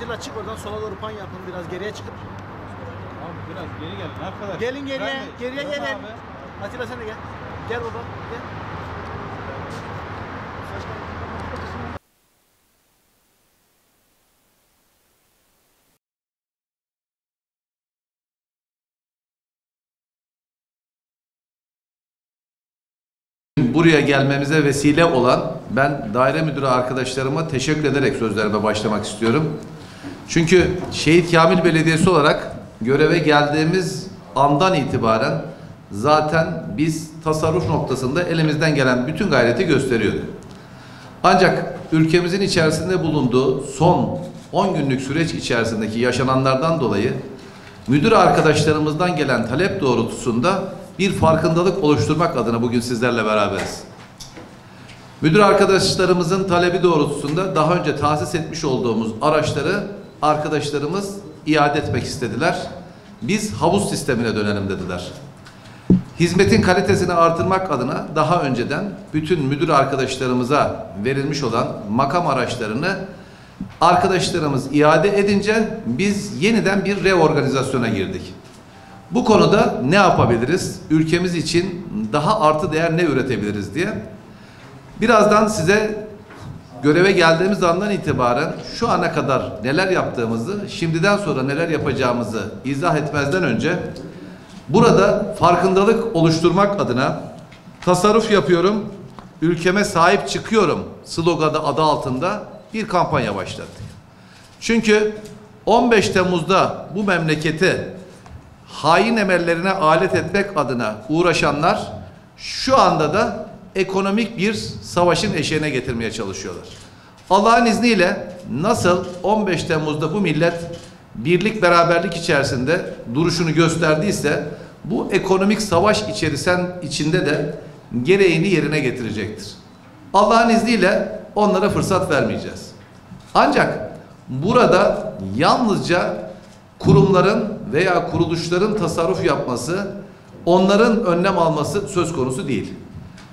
Atilla çık oradan sola doğru pan yapın. Biraz geriye çıkıp. Abi biraz geri gelin arkadaş. Gelin geriye. Geriye Dön gelin. abi. Atilla sen de gel. Gel baba. Gel. Buraya gelmemize vesile olan ben daire müdürü arkadaşlarıma teşekkür ederek sözlerime başlamak istiyorum. Çünkü Şehit Kamil Belediyesi olarak göreve geldiğimiz andan itibaren zaten biz tasarruf noktasında elimizden gelen bütün gayreti gösteriyorduk. Ancak ülkemizin içerisinde bulunduğu son 10 günlük süreç içerisindeki yaşananlardan dolayı müdür arkadaşlarımızdan gelen talep doğrultusunda bir farkındalık oluşturmak adına bugün sizlerle beraberiz. Müdür arkadaşlarımızın talebi doğrultusunda daha önce tahsis etmiş olduğumuz araçları arkadaşlarımız iade etmek istediler. Biz havuz sistemine dönelim dediler. Hizmetin kalitesini artırmak adına daha önceden bütün müdür arkadaşlarımıza verilmiş olan makam araçlarını arkadaşlarımız iade edince biz yeniden bir reorganizasyona girdik. Bu konuda ne yapabiliriz? Ülkemiz için daha artı değer ne üretebiliriz diye. Birazdan size göreve geldiğimiz andan itibaren şu ana kadar neler yaptığımızı, şimdiden sonra neler yapacağımızı izah etmezden önce burada farkındalık oluşturmak adına tasarruf yapıyorum, ülkeme sahip çıkıyorum sloganı adı altında bir kampanya başlattık. Çünkü 15 Temmuz'da bu memleketi hain emellerine alet etmek adına uğraşanlar şu anda da ekonomik bir savaşın eşiğine getirmeye çalışıyorlar. Allah'ın izniyle nasıl 15 Temmuz'da bu millet birlik beraberlik içerisinde duruşunu gösterdiyse bu ekonomik savaş içinde de gereğini yerine getirecektir. Allah'ın izniyle onlara fırsat vermeyeceğiz. Ancak burada yalnızca kurumların veya kuruluşların tasarruf yapması, onların önlem alması söz konusu değil.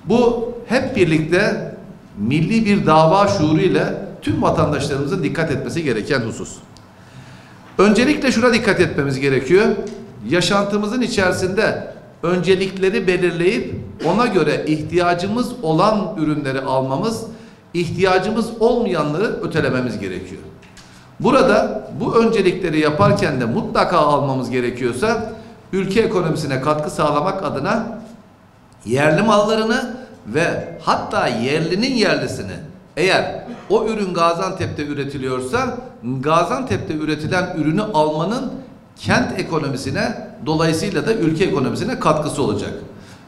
Bu hep birlikte milli bir dava şuuru ile tüm vatandaşlarımızın dikkat etmesi gereken husus. Öncelikle şuna dikkat etmemiz gerekiyor. Yaşantımızın içerisinde öncelikleri belirleyip ona göre ihtiyacımız olan ürünleri almamız, ihtiyacımız olmayanları ötelememiz gerekiyor. Burada bu öncelikleri yaparken de mutlaka almamız gerekiyorsa ülke ekonomisine katkı sağlamak adına yerli mallarını ve hatta yerlinin yerlisini eğer o ürün Gaziantep'te üretiliyorsa Gaziantep'te üretilen ürünü almanın kent ekonomisine dolayısıyla da ülke ekonomisine katkısı olacak.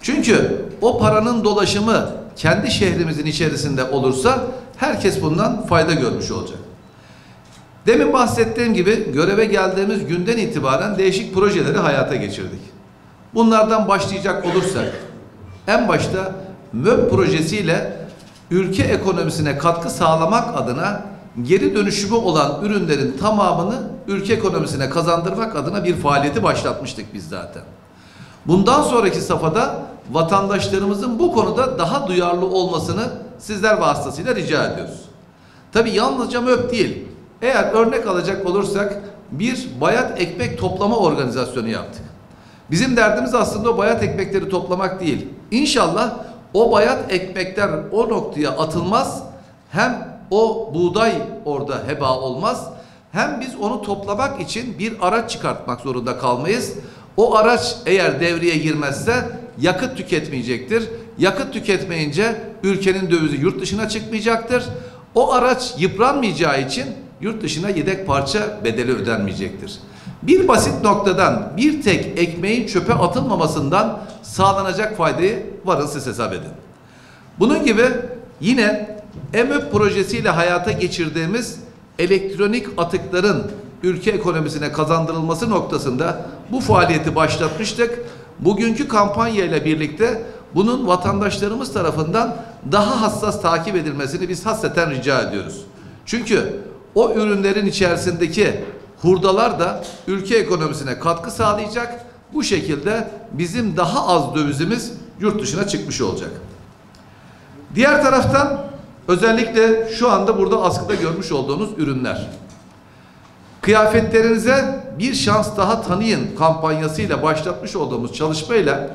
Çünkü o paranın dolaşımı kendi şehrimizin içerisinde olursa herkes bundan fayda görmüş olacak. Demin bahsettiğim gibi göreve geldiğimiz günden itibaren değişik projeleri hayata geçirdik. Bunlardan başlayacak olursak en başta MÖP projesiyle ülke ekonomisine katkı sağlamak adına geri dönüşümü olan ürünlerin tamamını ülke ekonomisine kazandırmak adına bir faaliyeti başlatmıştık biz zaten. Bundan sonraki safhada vatandaşlarımızın bu konuda daha duyarlı olmasını sizler vasıtasıyla rica ediyoruz. Tabii yalnızca MÖP değil. Eğer örnek alacak olursak bir bayat ekmek toplama organizasyonu yaptık. Bizim derdimiz aslında o bayat ekmekleri toplamak değil. İnşallah o bayat ekmekler o noktaya atılmaz. Hem o buğday orada heba olmaz. Hem biz onu toplamak için bir araç çıkartmak zorunda kalmayız. O araç eğer devreye girmezse yakıt tüketmeyecektir. Yakıt tüketmeyince ülkenin dövizi yurt dışına çıkmayacaktır. O araç yıpranmayacağı için yurt dışına yedek parça bedeli ödenmeyecektir. Bir basit noktadan bir tek ekmeğin çöpe atılmamasından sağlanacak faydayı varın siz hesap edin. Bunun gibi yine MÖP projesiyle hayata geçirdiğimiz elektronik atıkların ülke ekonomisine kazandırılması noktasında bu faaliyeti başlatmıştık. Bugünkü kampanya ile birlikte bunun vatandaşlarımız tarafından daha hassas takip edilmesini biz hasreten rica ediyoruz. Çünkü o ürünlerin içerisindeki hurdalar da ülke ekonomisine katkı sağlayacak. Bu şekilde bizim daha az dövizimiz yurt dışına çıkmış olacak. Diğer taraftan özellikle şu anda burada askıda görmüş olduğunuz ürünler. Kıyafetlerinize bir şans daha tanıyın kampanyasıyla başlatmış olduğumuz çalışmayla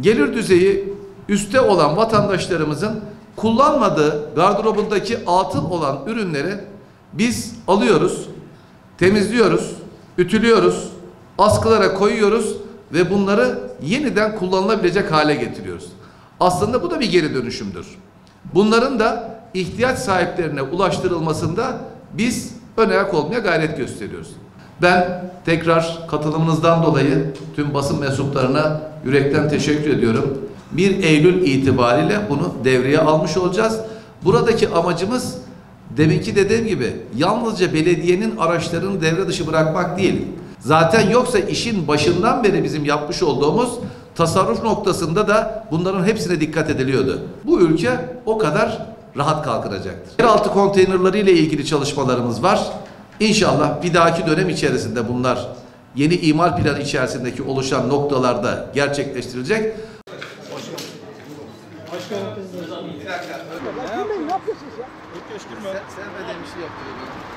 gelir düzeyi üstte olan vatandaşlarımızın kullanmadığı gardırobundaki atıl olan ürünleri biz alıyoruz, temizliyoruz, ütülüyoruz, askılara koyuyoruz ve bunları yeniden kullanılabilecek hale getiriyoruz. Aslında bu da bir geri dönüşümdür. Bunların da ihtiyaç sahiplerine ulaştırılmasında biz ön ayak olmaya gayret gösteriyoruz. Ben tekrar katılımınızdan dolayı tüm basın mensuplarına yürekten teşekkür ediyorum. 1 Eylül itibariyle bunu devreye almış olacağız. Buradaki amacımız deminki dediğim gibi yalnızca belediyenin araçlarını devre dışı bırakmak değil. Zaten yoksa işin başından beri bizim yapmış olduğumuz tasarruf noktasında da bunların hepsine dikkat ediliyordu. Bu ülke o kadar rahat kalkınacaktır. Yeraltı konteynerları ile ilgili çalışmalarımız var. İnşallah bir dahaki dönem içerisinde bunlar yeni imar planı içerisindeki oluşan noktalarda gerçekleştirilecek. Ne yapıyorsunuz ya? Sevmediğim işi yaptırıyorum.